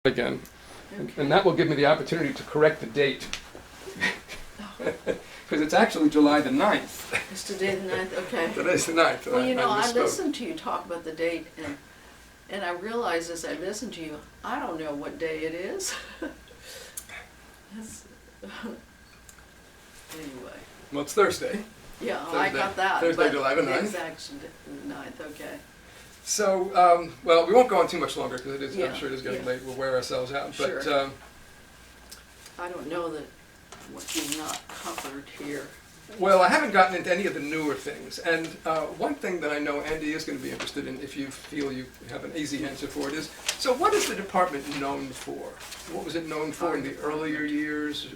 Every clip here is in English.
again, Okay. and that will give me the opportunity to correct the date. Because it's actually July the 9th. It's today the 9th, okay. Today's the 9th. Well, you know, I misspoke. listened to you talk about the date, and I realized as I listened to you, I don't know what day it is. That's, anyway, Well, it's Thursday. yeah, I Thursday. got that. Thursday, but July the the 9th. exact 9th, okay. So, well, we won't go on too much longer because it is, Yeah, I'm sure it is getting yeah. late. We'll wear ourselves out. But Sure. I don't know that what you've not covered here. well, I haven't gotten into any of the newer things. And one thing that I know Andy is going to be interested in, if you feel you have an easy answer for it, is, so what is the department known for? What was it known for in the earlier years?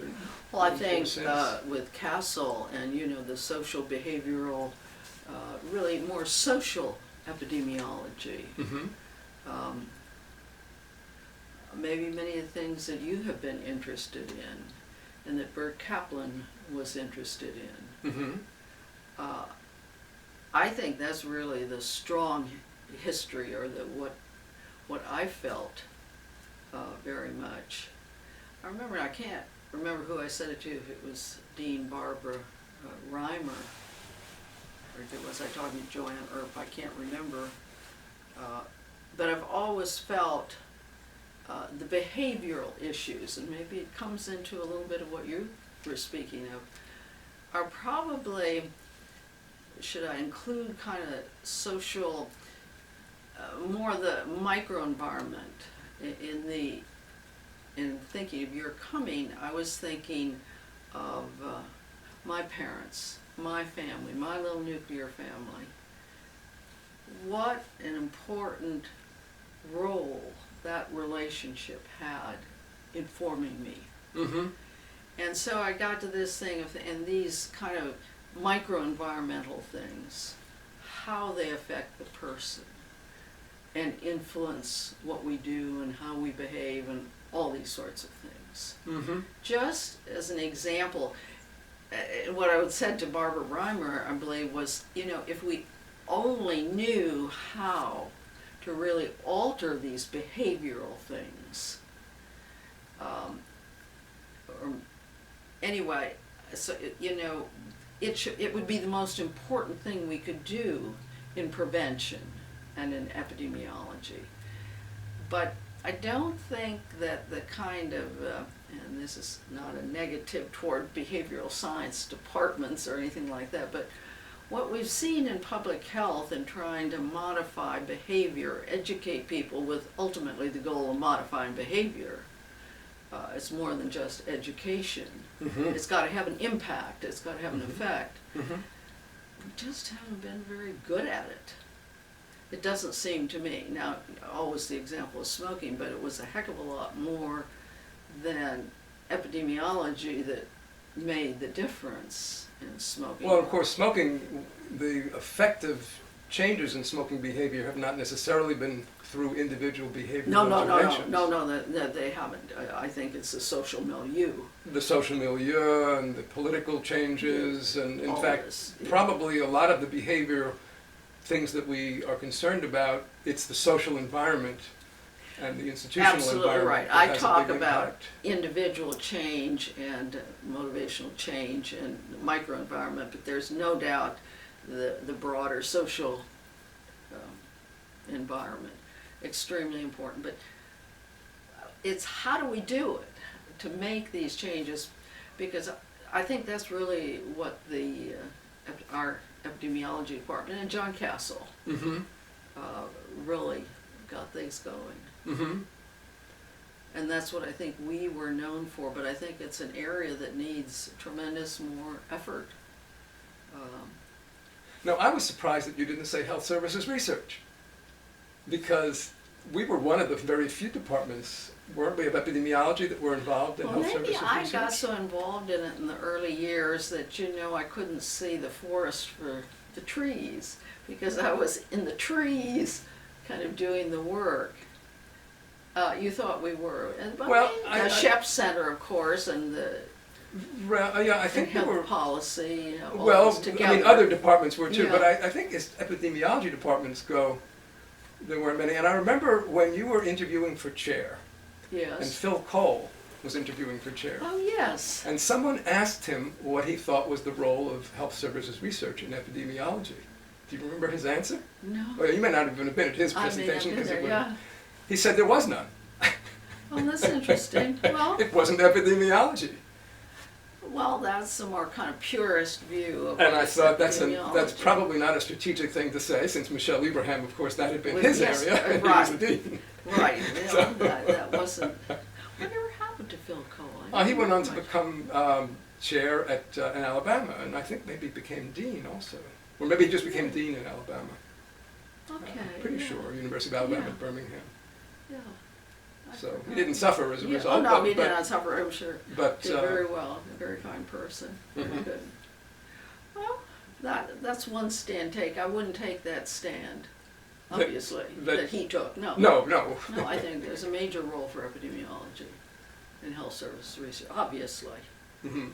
Well, I think since? with Castle and, you know, the social behavioral, really more social epidemiology, Mm-hmm. maybe many of the things that you have been interested in and that Bert Kaplan was interested in. Mm-hmm. I think that's really the strong history, or what I felt very much. I can't remember who I said it to, if it was Dean Barbara Reimer, or was I talking to Joanne Earp, I can't remember. But I've always felt the behavioral issues, and maybe it comes into a little bit of what you were speaking of, are probably, should I include kind of social, more the microenvironment in thinking of your coming. I was thinking of my parents, my family, my little nuclear family. What an important role that relationship had in forming me. Mm-hmm. And so I got to this thing of, and these kind of microenvironmental things, how they affect the person and influence what we do and how we behave and all these sorts of things. Mm-hmm. Just as an example, what I would said to Barbara Reimer, I believe, was, you know, if we only knew how to really alter these behavioral things, or anyway, so you know, it would be the most important thing we could do in prevention and in epidemiology. But I don't think that the kind of, and this is not a negative toward behavioral science departments or anything like that, but what we've seen in public health in trying to modify behavior, educate people with ultimately the goal of modifying behavior, it's more than just education. Mm-hmm. It's got to have an impact, it's got to have an Mhm. effect. Mm-hmm. We just haven't been very good at it. It doesn't seem to me. Now, always the example of smoking, but it was a heck of a lot more than epidemiology that made the difference in smoking. Well, of course, smoking, the effective changes in smoking behavior have not necessarily been through individual behavioral interventions. No, that they haven't. I think it's the social milieu. The social milieu and the political changes, and in All fact, this, yeah. probably a lot of the behavior things that we are concerned about, it's the social environment and the institutional Absolutely environment. right. that I has a talk big about impact. individual change and motivational change and microenvironment, but there's no doubt the broader social environment, extremely important. But it's how do we do it to make these changes, because I think that's really what our epidemiology department and John Castle Mm-hmm. really got things going. Mm-hmm. And that's what I think we were known for, but I think it's an area that needs tremendous more effort. Now, I was surprised that you didn't say health services research, because we were one of the very few departments, weren't we, of epidemiology that were involved in Well, health maybe services I research? got so involved in it in the early years that, you know, I couldn't see the forest for the trees, because I was in the trees kind of doing the work. You thought we were. But Well, the Shep Center, of course, and the Yeah, I think there health were. policy, you know, all Well, this together. I mean, other departments were too, Yeah. but I think as epidemiology departments go, there weren't many. And I remember when you were interviewing for chair, And Yes. Phil Cole was interviewing for chair. Oh, yes. And someone asked him what he thought was the role of health services research in epidemiology. Do you remember his answer? No. Well, you may not even have been at his I may have presentation been because there, it was. yeah. He said there was none. Oh, that's interesting. It wasn't epidemiology. Well, that's a more kind of purist view of And what I is thought that's epidemiology. probably not a strategic thing to say, since Michelle Ibrahim, of course, that had been Well, his yes, area, and he right. was the dean. Right. You So- know, that wasn't. Whatever happened to Phil Cole? I He don't went know on to much. become chair at in Alabama, and I think maybe became dean also. Or maybe he just became dean in Alabama. Okay. I'm pretty yeah. sure, University of Alabama Yeah. at Birmingham. Yeah. I So he forgot. didn't suffer as a Yeah. result. Oh no, but, he did but, not suffer. I'm sure. but Did very well. A very fine person. Very Mhm. good. Well, that's one stand take. I wouldn't take that stand. Obviously, that he took. No. no. No, I think there's a major role for epidemiology in health service research. Obviously. Mhm.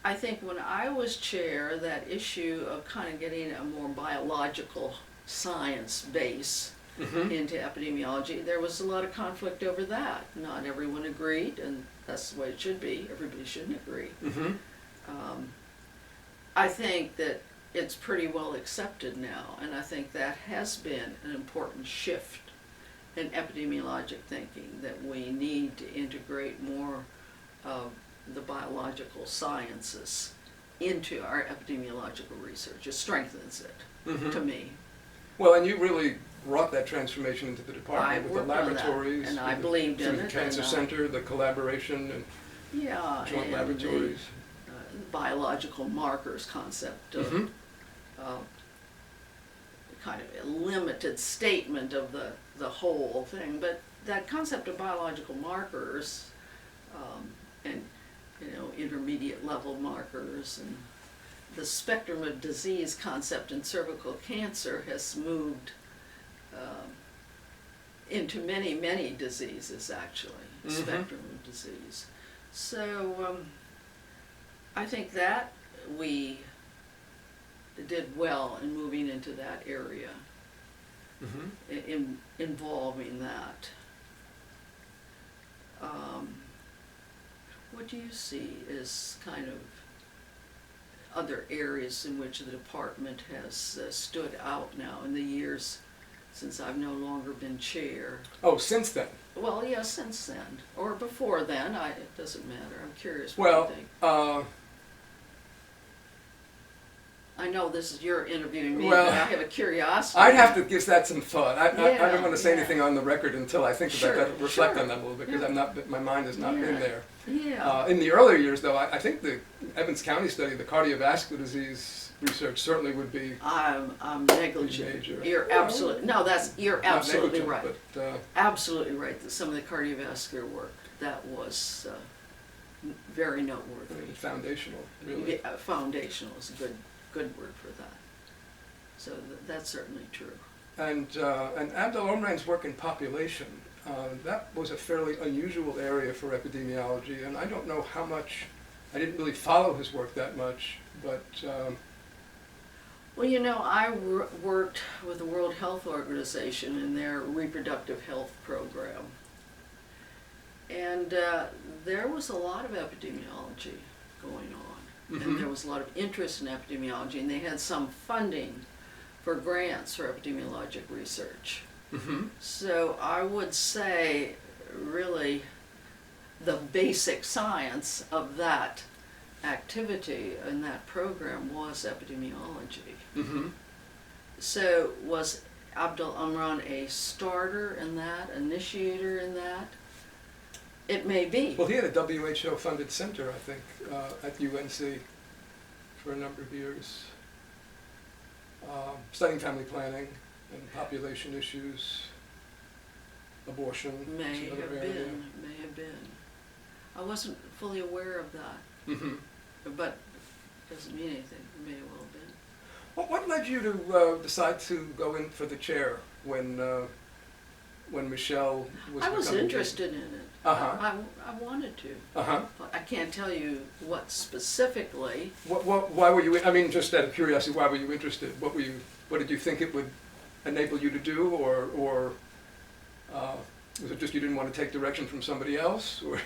I think when I was chair, that issue of kind of getting a more biological science base Mhm. into epidemiology, there was a lot of conflict over that. Not everyone agreed, and that's the way it should be. Everybody shouldn't agree. Mhm. I think that it's pretty well accepted now, and I think that has been an important shift in epidemiologic thinking, that we need to integrate more of the biological sciences into our epidemiological research. It strengthens it, Mhm. to me. Well, and you really brought that transformation into the I department with the worked on that, laboratories, and I with believed through in the it, Cancer and, Center, the collaboration and Yeah, joint and laboratories. the biological markers concept of Mhm. kind of a limited statement of the whole thing, but that concept of biological markers and intermediate level markers and the spectrum of disease concept in cervical cancer has moved into many diseases, actually, Mhm. spectrum of disease. So I think that we did well in moving into that area, Mhm. in involving that. What do you see as kind of other areas in which the department has stood out now in the years since I've no longer been chair? Oh, since then. Well, yeah, since then, or before then, it doesn't matter. I'm curious what Well, you think. I know this is you're interviewing me, Well, but I have a curiosity. I'd have to give that some thought. I Yeah, don't want to say yeah. anything on the record until I think Sure, about that, reflect sure. on that a little bit, because Yeah. my mind has not been Yeah. there. Yeah. In the earlier years, though, I think the Evans County study, the cardiovascular disease research, certainly would be I'm negligent. major. You're Well, absolutely you're not absolutely negligent, right. but Absolutely right. That some of the cardiovascular work that was very noteworthy. foundational, really. Yeah, foundational is a good word for that. So that's certainly true. And Abdel Omran's work in population, that was a fairly unusual area for epidemiology, and I don't know how much, I didn't really follow his work that much, but Well, I worked with the World Health Organization in their reproductive health program. And there was a lot of epidemiology going on. Mhm. And there was a lot of interest in epidemiology, and they had some funding for grants for epidemiologic research. mhm. So I would say, really, the basic science of that activity in that program was epidemiology. Mhm. So was Abdel Omran a starter in that, initiator in that? It may be. Well, he had a WHO-funded center, I think, at UNC for a number of years, studying family planning and population issues, abortion, May some other have area. been, may have been. I wasn't fully aware of that, Mhm. but it doesn't mean anything. It may well have been. What led you to decide to go in for the chair when Michelle was I was becoming interested in it. Uh-huh. I wanted to. Uh-huh. But I can't tell you what specifically. Why were you, I mean, just out of curiosity, why were you interested? What did you think it would enable you to do, or Was it just you didn't want to take direction from somebody else, or?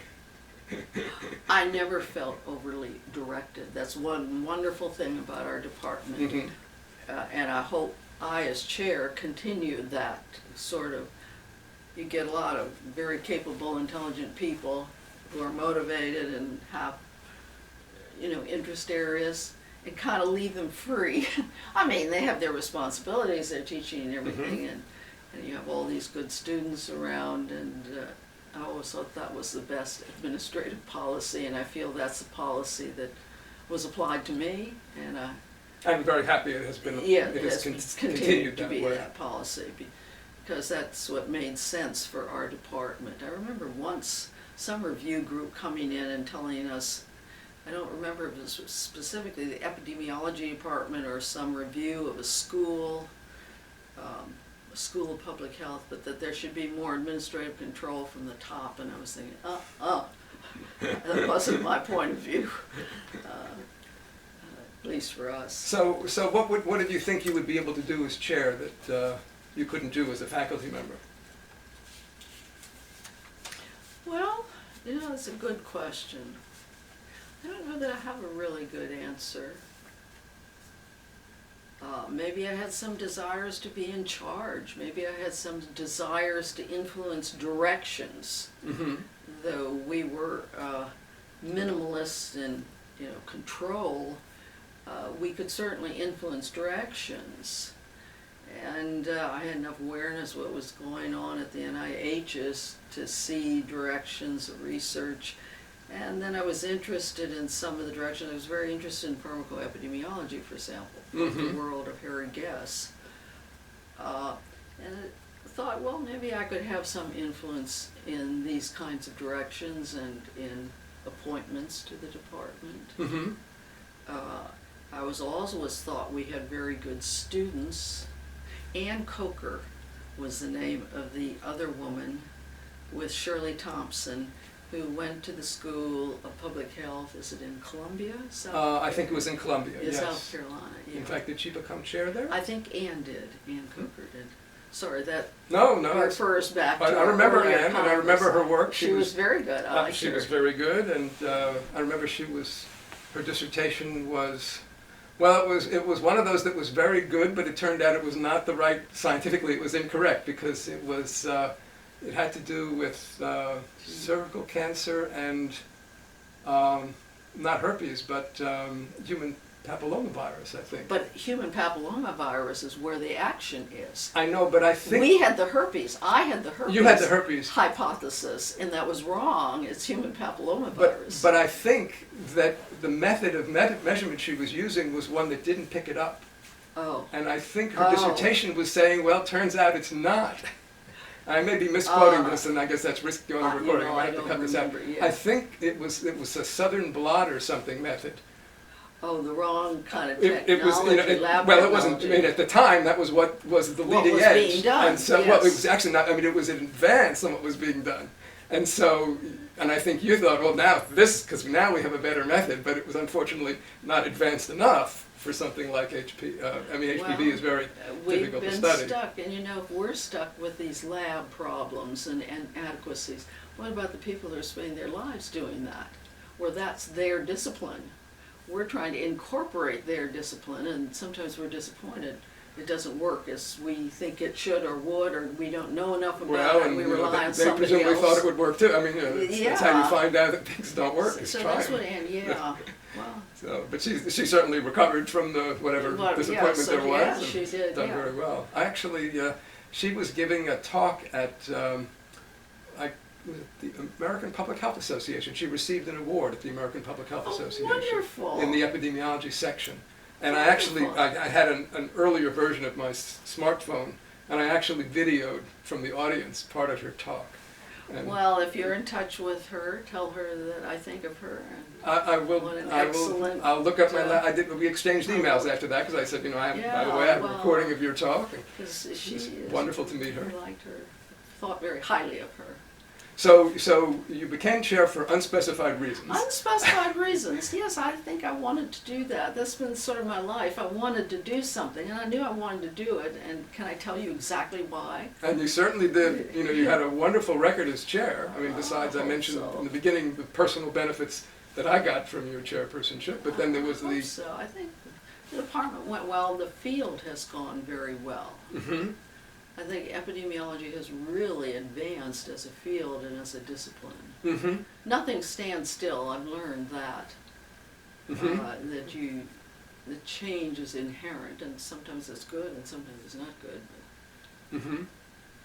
I never felt overly directed. That's one wonderful thing about our department. Mhm. And I hope I, as chair, continued that sort of, you get a lot of very capable, intelligent people who are motivated and have, interest areas, and kind of leave them free. I mean, they have their responsibilities, they're teaching and everything, and you have all these good students around, and I always thought that was the best administrative policy, and I feel that's a policy that was applied to me, and I'm very happy it has been. yeah, it has has continued to that be way. that policy, because that's what made sense for our department. I remember once some review group coming in and telling us, I don't remember if it was specifically the epidemiology department or some review of a school of public health, but that there should be more administrative control from the top, and I was thinking, that wasn't my point of view, at least for us. So what did you think you would be able to do as chair that you couldn't do as a faculty member? Well, that's a good question. I don't know that I have a really good answer. Maybe I had some desires to be in charge. Maybe I had some desires to influence directions. Mm-hmm. Though we were minimalists in control, we could certainly influence directions. And I had enough awareness of what was going on at the NIHs to see directions of research. And then I was interested in some of the directions. I was very interested in pharmacoepidemiology, for example, the world of Harry Guess. And I thought, well, maybe I could have some influence in these kinds of directions and in appointments to the department. Mm-hmm. I was always thought we had very good students. Ann Coker was the name of the other woman with Shirley Thompson, who went to the School of Public Health. Is it in Columbia? I think it was in Columbia, yes. South Carolina, yeah. In fact, did she become chair there? I think Ann did. Ann Coker did. Sorry, that No, refers back to I our remember earlier Ann, and I remember her work. She was very good. I liked she her. was very good, and I remember her dissertation was, well, it was one of those that was very good, but it turned out it was not the right, scientifically it was incorrect, because it was, it had to do with cervical cancer and not herpes, but human papillomavirus, I think. But human papillomavirus is where the action is. I know, but I think We had the herpes. I had the herpes. you had the herpes hypothesis, and that was wrong. It's human papillomavirus. But I think that the method of measurement she was using was one that didn't pick it up. Oh. And I think her dissertation was saying, well, turns out it's not. I may be misquoting this, and I guess that's risky on the recording. I might have to cut this out. Yeah. I think it was a southern blot or something method. Oh, the wrong kind of technology. It was, lab well, it wasn't. I technology. mean, at the time, that was what was the What leading was edge. being done, And so, yes. well, it was actually not. I mean, it was advanced on what was being done. And so, and I think you thought, well, now because now we have a better method, but it was unfortunately not advanced enough for something like HPV. HPV is very difficult to study. We've been stuck, and if we're stuck with these lab problems and inadequacies, what about the people that are spending their lives doing that, where that's their discipline? We're trying to incorporate their discipline, and sometimes we're disappointed it doesn't work as we think it should or would, or we don't know enough about it, and we rely on they somebody presumably else. thought it would work too. I mean, that's how you find out that things don't work. So trying. that's what, and yeah, well. So, but she certainly recovered from the whatever disappointment there was. Yeah, and she did. Done very well. I actually, she was giving a talk at the American Public Health Association. She received an award at the American Public Health Association Wonderful. in the epidemiology section. And I actually, I had an earlier version of my smartphone, and I actually videoed from the audience part of her talk. And well, if you're in touch with her, tell her that I think of her. And I will. what an I will. excellent, I'll look up my. We exchanged emails after that because I said, by the way, I have a recording of your talk. And she it's is wonderful to meet her. I liked her. Thought very highly of her. So you became chair for unspecified reasons. Unspecified reasons. Yes, I think I wanted to do that. That's been sort of my life. I wanted to do something, and I knew I wanted to do it. And can I tell you exactly why? And you certainly did. You know, you had a wonderful record as chair. I mean, besides, I mentioned in the beginning the personal benefits that I got from your chairpersonship, but then there was I hope the... so. I think the department went well. The field has gone very well. Mm-hmm. I think epidemiology has really advanced as a field and as a discipline. Mm-hmm. Nothing stands still. I've learned that. Mm-hmm. The change is inherent, and sometimes it's good, and sometimes it's not good. Mm-hmm.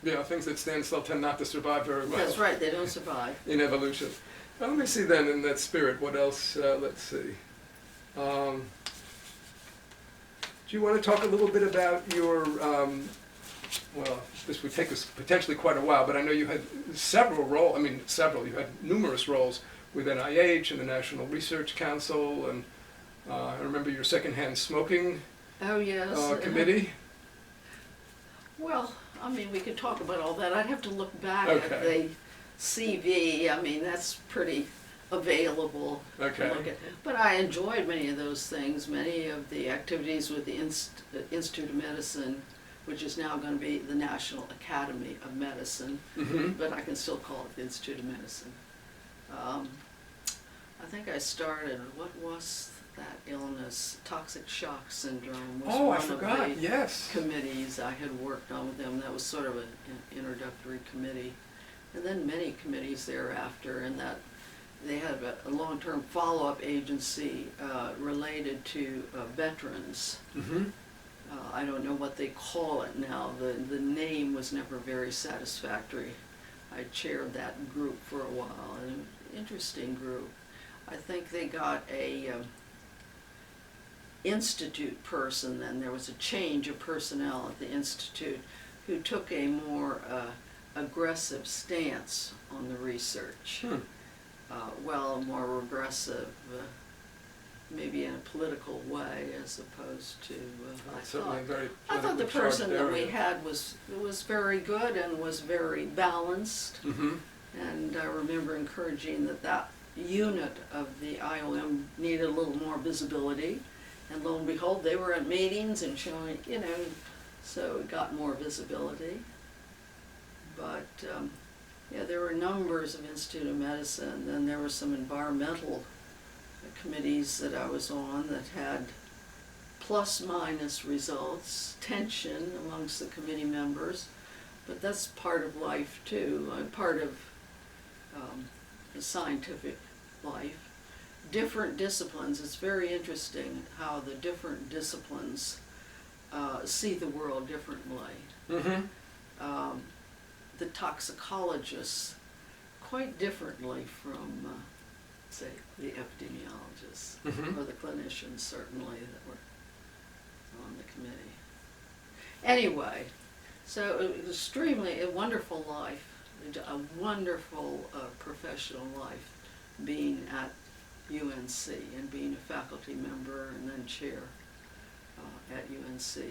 Yeah, things that stand still tend not to survive very well. That's right. They don't survive. In evolution. Well, let me see then, in that spirit, what else, let's see. Do you want to talk a little bit about your, well, this would take us potentially quite a while, but I know you had you had numerous roles with NIH and the National Research Council, and I remember your secondhand smoking Oh, yes. committee. Well, I mean, we could talk about all that. I'd have to look back Okay. at the CV. I mean, that's pretty available. Okay. to look at. But I enjoyed many of those things, many of the activities with the Institute of Medicine, which is now going to be the National Academy of Medicine, Mm-hmm. but I can still call it the Institute of Medicine. I think I started, what was that illness? Toxic shock syndrome was Oh, I one forgot, of the yes. committees I had worked on with them. That was sort of an introductory committee. And then many committees thereafter, and that they had a long-term follow-up agency related to veterans. Mm-hmm. I don't know what they call it now. The name was never very satisfactory. I chaired that group for a while, an interesting group. I think they got a institute person, then there was a change of personnel at the institute who took a more aggressive stance on the research. Well, more aggressive, maybe in a political way as opposed to, I thought the person that we had was very good and was very balanced. Mm-hmm. And I remember encouraging that unit of the IOM needed a little more visibility. And lo and behold, they were at meetings and showing, so it got more visibility. But yeah, there were numbers of Institute of Medicine. Then there were some environmental committees that I was on that had plus minus results, tension amongst the committee members. But that's part of life too, part of the scientific life. Different disciplines, it's very interesting how the different disciplines see the world differently. Mm-hmm. The toxicologists quite differently from, say, the epidemiologists, Mm-hmm. or the clinicians certainly that were on the committee. Anyway, so it was extremely a wonderful life, a wonderful professional life, being at UNC and being a faculty member and then chair at UNC.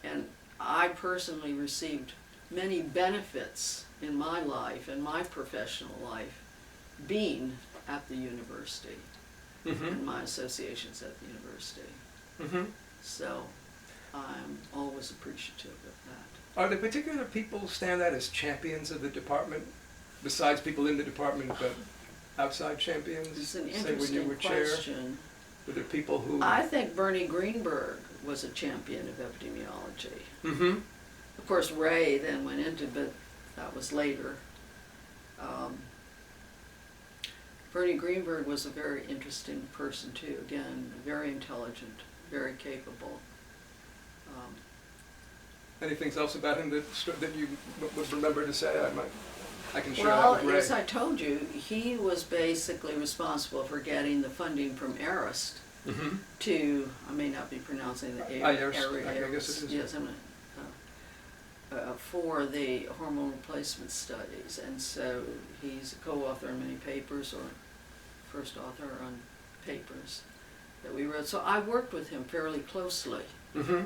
And I personally received many benefits in my life and my professional life being at the university Mm-hmm. and my associations at the university. Mm-hmm. So I'm always appreciative of that. Are there particular people stand out as champions of the department, besides people in the department, but outside champions? It's an Say when you interesting were chair, question. were there people who... I think Bernie Greenberg was a champion of epidemiology. Mm-hmm. Of course, Ray then went into, but that was later. Bernie Greenberg was a very interesting person too. Again, very intelligent, very capable. Anything else about him that you would remember to say? I can share Well, that with Ray. as I told you, he was basically responsible for getting the funding from ARIST Mm-hmm. to, I may not be pronouncing the ARIST, I guess it is. Yes, I'm for the hormone replacement studies, and so he's a co-author on many papers, or first author on papers that we wrote. So I worked with him fairly closely. Mm-hmm.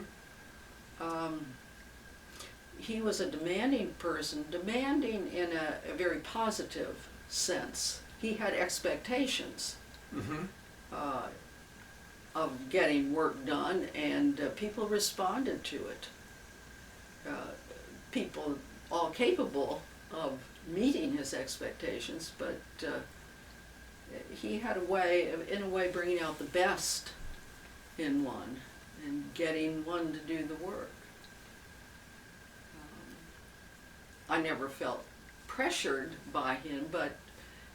he was a demanding person, demanding in a very positive sense. He had expectations of getting work done, and people responded to it. People all capable of meeting his expectations, but he had a way of, in a way, bringing out the best in one and getting one to do the work. I never felt pressured by him, but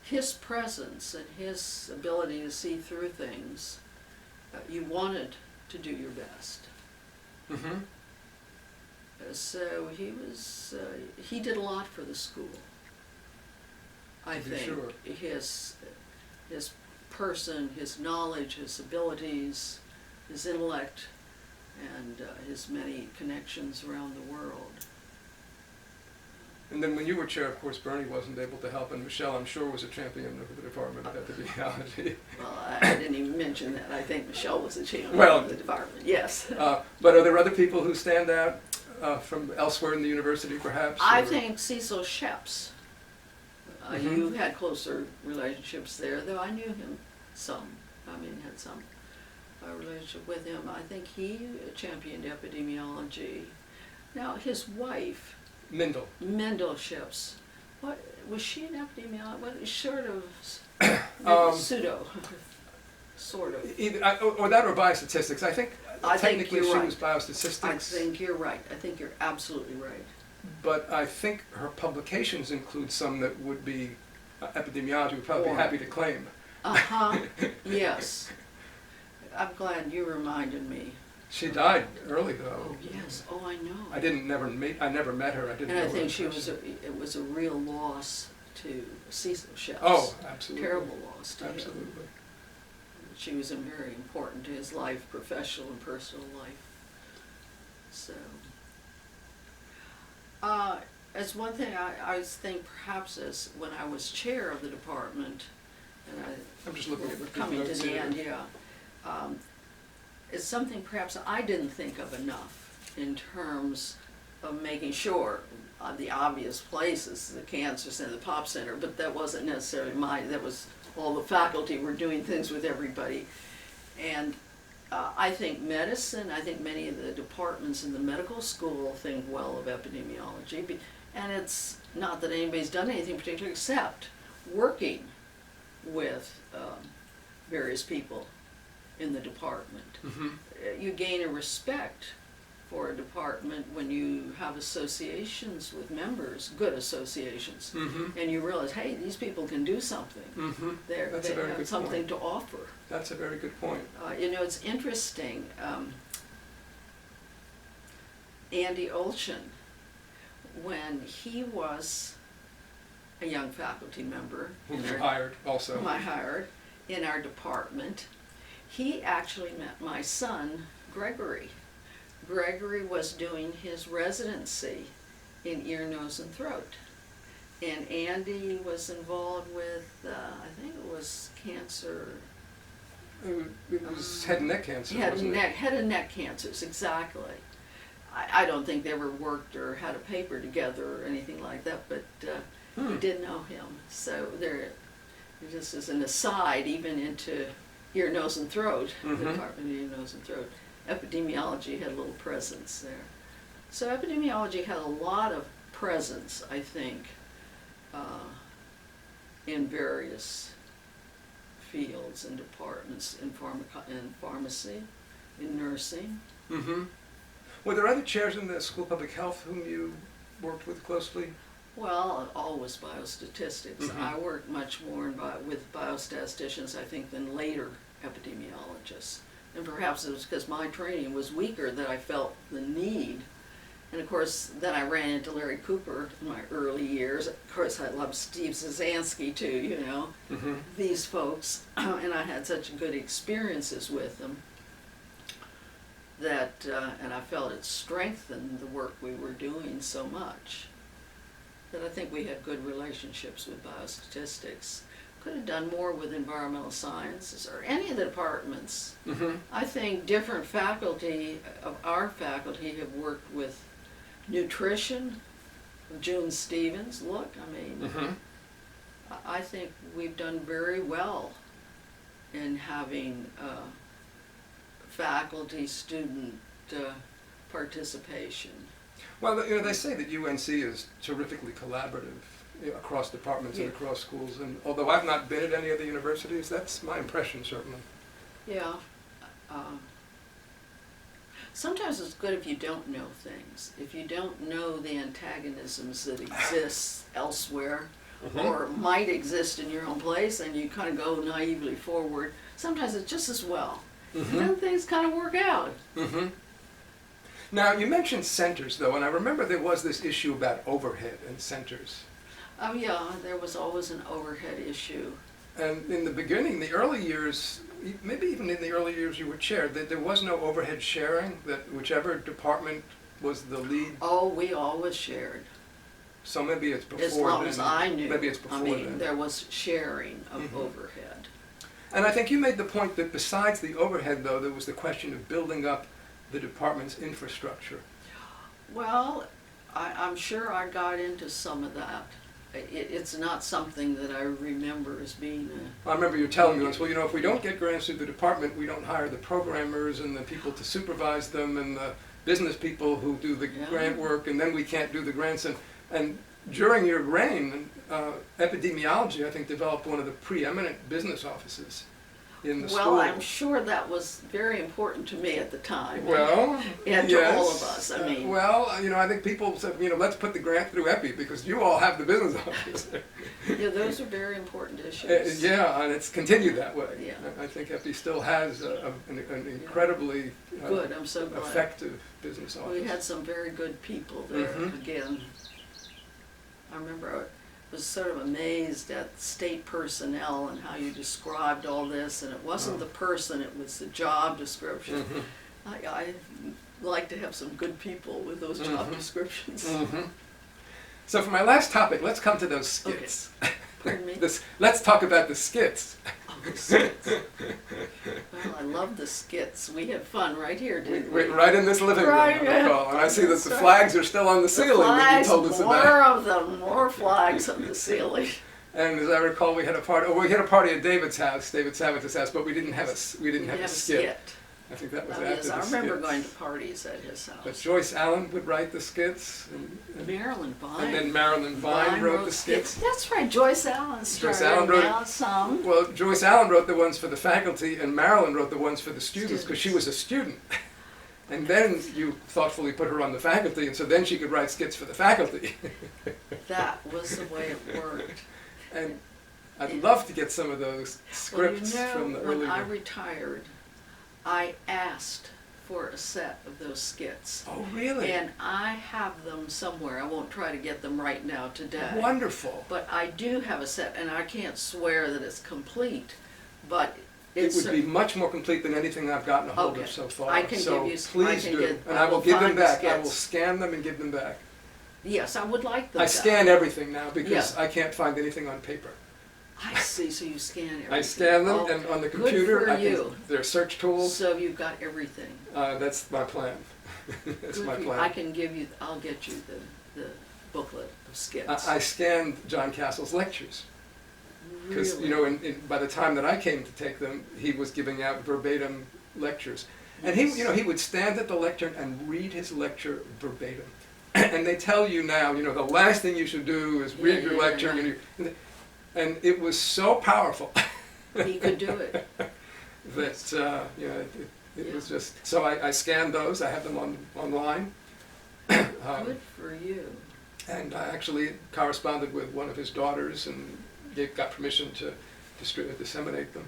his presence and his ability to see through things, you wanted to do your best. So he did a lot for the school. I think sure. his person, his knowledge, his abilities, his intellect, and his many connections around the world. And then when you were chair, of course, Bernie wasn't able to help, and Michelle, I'm sure, was a champion of the Department of Epidemiology. Well, I didn't even mention that. I think Michelle was a champion of the department, yes. But are there other people who stand out from elsewhere in the university, perhaps? I think Cecil Sheps. You had closer relationships there, though I knew him some. Had some relationship with him. I think he championed epidemiology. Now, his wife, Mendel Sheps, what was she an epidemiologist? What sort of pseudo, sort of. Either, or that or biostatistics. I think technically she right. was biostatistics. I think you're right. I think you're absolutely right. But I think her publications include some that would be epidemiology would probably be happy to claim. Yes. I'm glad you reminded me. She died early, though. Oh yes. Oh, I know. I never met her. I didn't. And know I think her it was a real loss to Cecil Sheps. Oh, absolutely. Terrible loss to him. Absolutely. She was very important to his life, professional and personal life. So, as one thing, I think perhaps as when I was chair of the department, and I'm just looking at we're the coming to notes the here. end, it's something perhaps I didn't think of enough in terms of making sure the obvious places, the Cancer Center, the Pop Center, but that wasn't necessarily that was all the faculty were doing things with everybody. And I think medicine, I think many of the departments in the medical school think well of epidemiology, and it's not that anybody's done anything particular except working with various people in the department. You gain a respect for a department when you have associations with members, good associations, and you realize, hey, these people can do something. They have something to offer. That's a very good point. It's interesting. Andy Olshan, when he was a young faculty member, Whom you hired also. Whom I hired in our department, he actually met my son, Gregory. Gregory was doing his residency in ear, nose, and throat. And Andy was involved with, I think it was cancer. It was head and neck cancer, wasn't it? Head and neck cancers, exactly. I don't think they ever worked or had a paper together or anything like that, but we did know him. So there, just as an aside, even into ear, nose, and throat, the Department of Ear, Nose, and Throat, epidemiology had a little presence there. So epidemiology had a lot of presence, I think, in various fields and departments, in pharmacy, in nursing. Were there other chairs in the School of Public Health whom you worked with closely? Well, always biostatistics. I worked much more with biostatisticians, I think, than later epidemiologists. And perhaps it was because my training was weaker that I felt the need. And of course, then I ran into Larry Cooper in my early years. Of course, I loved Steve Zazansky too, these folks. And I had such good experiences with them that, and I felt it strengthened the work we were doing so much, that I think we had good relationships with biostatistics. Could have done more with environmental sciences or any of the departments. I think different faculty of our faculty have worked with Nutrition, June Stevens, look, I mean, Mm-hmm. I think we've done very well in having faculty-student participation. Well, you know, they say that UNC is terrifically collaborative, you know, across departments and Yeah. across schools, and although I've not been at any of the universities, that's my impression, certainly. Yeah. Sometimes it's good if you don't know things. If you don't know the antagonisms that exist elsewhere, Mm-hmm. or might exist in your own place, and you kind of go naively forward, sometimes it's just as well. Mm-hmm. And then things kind of work out. Mm-hmm. Now, you mentioned centers, though, and I remember there was this issue about overhead and centers. Oh yeah, there was always an overhead issue. And in the beginning, the early years, maybe even in the early years you were chair, that there was no overhead sharing, that whichever department was the lead. Oh, we always shared. So maybe it's before As long then. as I knew. Maybe it's before I mean, then. there was sharing of Mhm. overhead. And I think you made the point that besides the overhead, though, there was the question of building up the department's infrastructure. Well, I'm sure I got into some of that. It's not something that I remember as being I remember you telling me once, well, you know, if we don't get grants through the department, we don't hire the programmers and the people to supervise them and the business people who do the Yeah. grant work, and then we can't do the grants. And during your reign, epidemiology, I think, developed one of the preeminent business offices in the school. Well, I'm sure that was very important to me at the time. Well, And to all of us, I mean. Well, you know, I think people said, you know, let's put the grant through Epi because you all have the business office. Yeah, those are very important issues. Yeah, and it's continued that way. Yeah. I think Epi still has an incredibly Good, I'm so glad. effective business office. We had some very good people there Mhm. again. I remember I was sort of amazed at state personnel and how you described all this, and it wasn't Oh. the person, it was the job description. Mhm. I like to have some good people with those job Mhm. descriptions. Mhm. So for my last topic, let's come to those skits. Pardon me? Let's talk about the skits. Oh, the skits. Well, I love the skits. We had fun right here, didn't we? Right in this living room, Right, I recall. And I see that that's the right. flags are still on the The ceiling that you flags, told us more about. of them, more flags on the ceiling. And as I recall, we had a party. Oh, we had a party at David Savage's house, but we didn't have a skit. I think that was Oh, after yes, the I remember skits. going to parties at his But house. Joyce Allen would write the skits, Marilyn Vine. and then Marilyn Vine wrote the skits. That's right, Joyce Allen started Allen wrote it. out some. Well, Joyce Allen wrote the ones for the faculty, and Marilyn wrote the ones for the students because she was a student. And then you thoughtfully put her on the faculty, and so then she could write skits for the faculty. That was the way it worked. And I'd love to get some of those scripts well, you know, from the when early. I retired, I asked for a set of those skits. Oh, really? And I have them somewhere. I won't try to get them right now today. Wonderful. But I do have a set, and I can't swear that it's complete, but It it's would be much more complete than anything I've gotten a hold Okay. of so far. I can so give you- please I can do, get- and I I will will give them find the back. I will skits. scan them and give them back. yes, I would like those. I scan everything now because Yeah. I can't find anything on paper. I see. So you scan everything. I scan them, Oh, and on the good computer, for I can, you. there are search tools. So you've got everything. That's my plan. That's Good my for you. plan. I can give you. I'll get you the booklet of skits. I scanned John Castle's lectures because Really? you know, by the time that I came to take them, he was giving out verbatim lectures, and he would stand at the lectern and read his lecture verbatim. And they tell you now, you know, the last thing you should do is read your Yeah, lecture, yeah. and it was so powerful He could do it. that you know it Yeah. was just. So I scanned those. I have them online. Good for you. And I actually corresponded with one of his daughters and got permission to disseminate them.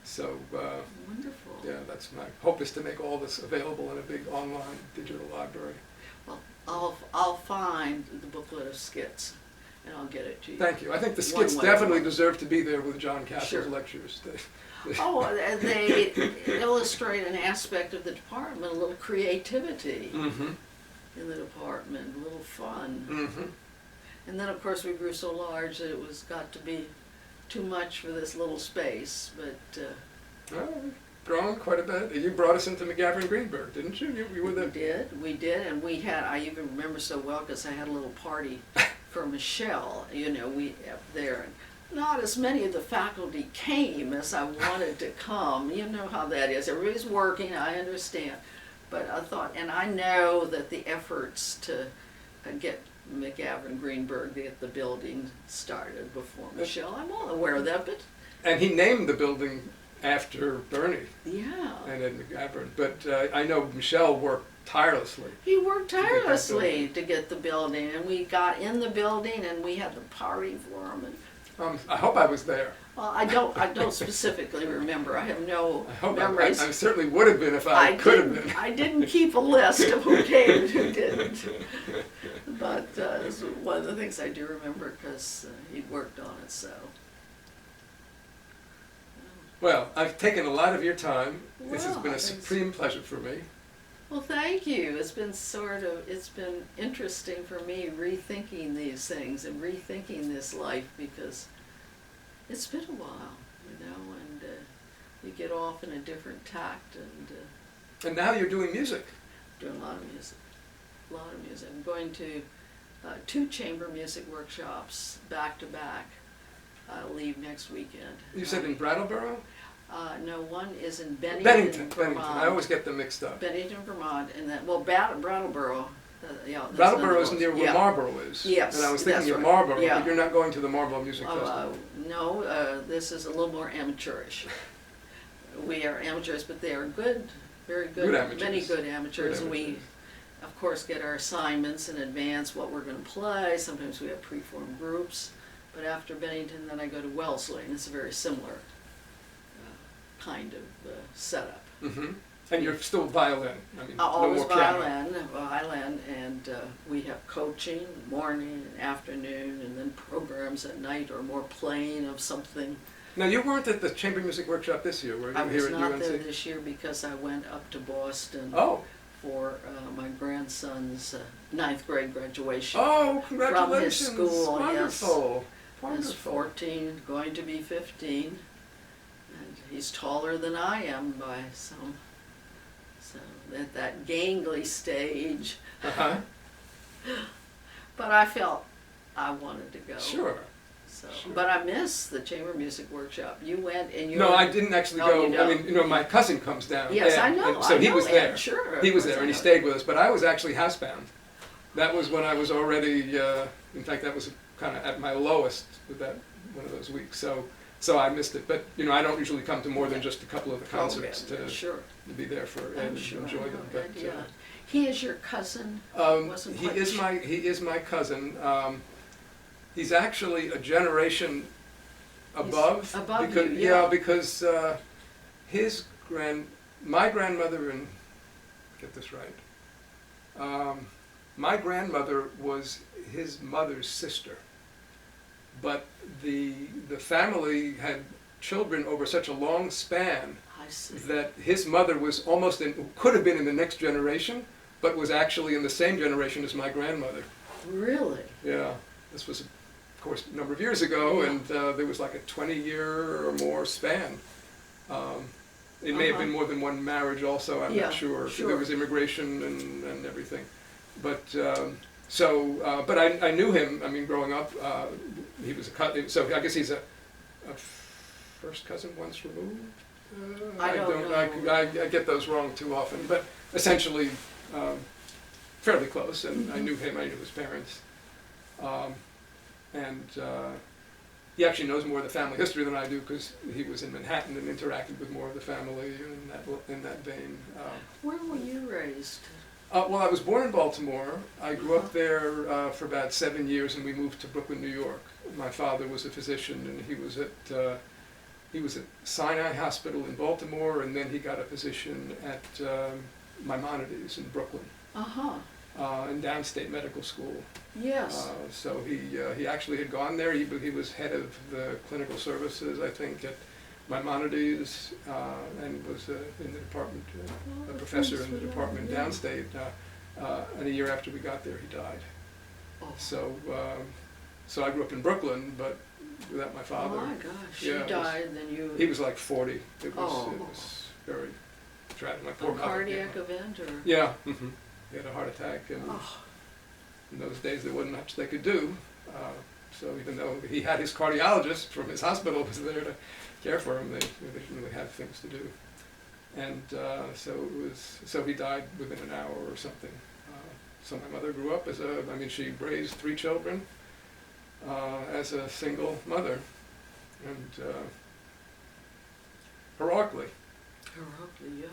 So, Wonderful. yeah, that's my hope, is to make all this available in a big online digital library. Well, I'll find the booklet of skits, and I'll get it to you. Thank you. I think the One skits way or definitely another. deserve to be there with John Castle's Sure. lectures. Oh, and they illustrate an aspect of the department, a little creativity Mm-hmm. in the department, a little fun. Mm-hmm. And then, of course, we grew so large that it was got to be too much for this little space, but Well, grown quite a bit. You brought us into McGavin Greenberg, didn't you? You were there. We did, and we had, I even remember so well because I had a little party for Michelle, we up there. And not as many of the faculty came as I wanted to come. You know how that is. Everybody's working, I understand. But I thought, and I know that the efforts to get McGavin Greenberg, get the building started before Michelle, I'm all aware of that, but... And he named the building after Bernie. Yeah. And Ed McGavin. But I know Michelle worked tirelessly. He worked tirelessly to get the building, and we got in the building, and we had the party for him. And I hope I was there. well, I don't specifically remember. I have no memories. I certainly would have been if I could have been. I didn't keep a list of who came and who didn't. But it's one of the things I do remember because he worked on it. So. Well, I've taken a lot of your time. This has Well, been a supreme pleasure for me. Well, thank you. It's been interesting for me rethinking these things and rethinking this life because it's been a while, and you get off in a different tact and And now you're doing music. doing a lot of music. I'm going to 2 chamber music workshops back to back. I'll leave next weekend. You said in Brattleboro? No, one is in Bennington, Vermont. I always get them mixed up. Bennington, Vermont, and then Brattleboro. Brattleboro is near where yeah. Marlboro is. Yes, And I was thinking that's of right. Marlboro, Yeah. but you're not going to the Marlboro Music Festival. No, this is a little more amateurish. We are amateurs, but they are good, very good, Good amateurs. many good amateurs. Good And we, amateurs. of course, get our assignments in advance, what we're going to play. Sometimes we have preformed groups. But after Bennington, then I go to Wellesley, and it's a very similar kind of setup. Mm-hmm. And you're still violin. I mean, Always no more piano. violin, and we have coaching morning and afternoon, and then programs at night or more playing of something. Now, you weren't at the Chamber Music Workshop this year, were you? I was Here at not UNC? there this year because I went up to Boston Oh. for my grandson's 9th grade graduation. Oh, congratulations. From his school, Wonderful. He's Wonderful. 14, going to be 15, and he's taller than I am by some. So at that gangly stage. Uh-huh. But I felt I wanted to go. Sure. So, Sure. but I missed the chamber music workshop. You went and you. No, I didn't actually Oh, go. you don't? I mean, my cousin comes down. Yes, Ed, I know. and so he was there. Ed, sure. He was of there, course and he I know. stayed with us. But I was actually housebound. That was when I was already. In fact, that was kind of at my lowest with that one of those weeks. So I missed it. But I don't usually come to more than just a couple of the concerts Sure. to be there for Ed I'm and sure. enjoy them. But Yeah. He is your cousin. he is my cousin. He's actually a generation above. above because, you, yeah. because my grandmother, and get this right, my grandmother was his mother's sister. But the family had children over such a long span I see. that his mother was could have been in the next generation, but was actually in the same generation as my grandmother. Really? Yeah, this was, of course, a number of years ago, Yeah. and there was like a 20-year or more span. It may have been more than one marriage also, I'm Yeah, not sure. sure. There was immigration and everything. But but I knew him, I mean, growing up, he was a cousin, so I guess he's a first cousin once removed? I don't know. I get those wrong too often, but essentially fairly close, and I knew him, I knew his parents. He actually knows more of the family history than I do because he was in Manhattan and interacted with more of the family in that vein. Where were you raised? Well, I was born in Baltimore. I grew up there for about 7 years, and we moved to Brooklyn, New York. My father was a physician, and he was at Sinai Hospital in Baltimore, and then he got a position at Maimonides in Brooklyn, in Downstate Medical School. Yes. So he actually had gone there. He was head of the clinical services, I think, at Maimonides, and was in the department, a professor in the department downstate. And a year after we got there, he died. Oh. So I grew up in Brooklyn, but without my father. Oh my gosh, Yeah, he died, then you... He was like 40. It was, Oh. it was very tragic. My A poor mother. cardiac event, or? Yeah. He had a heart attack, and Oh, in those days there wasn't much they could do. So even though he had his cardiologist from his hospital was there to care for him, they didn't really have things to do. And so he died within an hour or something. So my mother grew up she raised 3 children as a single mother, and heroically. heroically,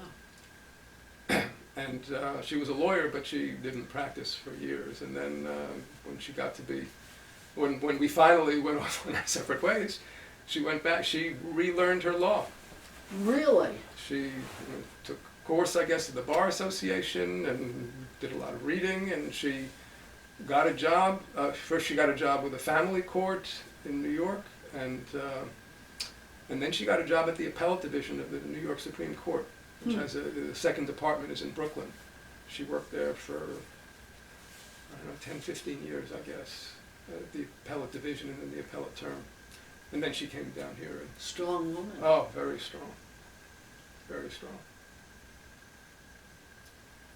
yeah. And she was a lawyer, but she didn't practice for years. And then when she got to be, when we finally went off on our separate ways, she went back, she relearned her law. Really? She took a course, I guess, at the Bar Association and did a lot of reading, and she got a job. First she got a job with a family court in New York, and then she got a job at the appellate division of the New York Supreme Court, which has the second department is in Brooklyn. She worked there for, I don't know, 10, 15 years, I guess, at the appellate division and then the appellate term. And then she came down here. And, Strong woman. oh, very strong. Very strong.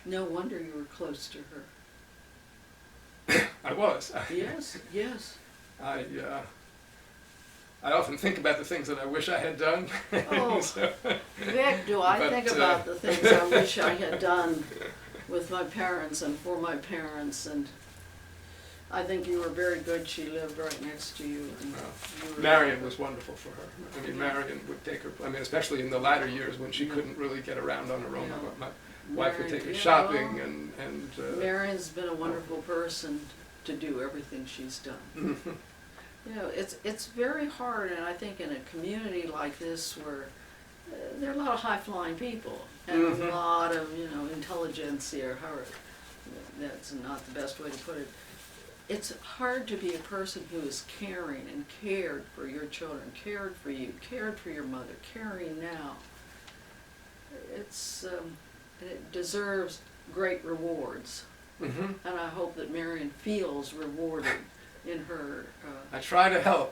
No wonder you were close to her. I was. Yes, yes. I often think about the things that I wish I had done. Oh, So, Vic, do I but, think about the things I wish I had done with my parents and for my parents, and I think you were very good. She lived right next to you. And you were Marion was wonderful for her. I mean, Marion would take her, especially in the latter years when she couldn't really get around on her own. Yeah. My wife would take her Marion, shopping well, and Marion's been a wonderful person to do everything she's done. You know, it's very hard, and I think in a community like this where there are a lot of high-flying people and a lot of, intelligentsia, that's not the best way to put it. It's hard to be a person who is caring and cared for your children, cared for you, cared for your mother, caring now. It deserves great rewards, and I hope that Marion feels rewarded in her. I try to help.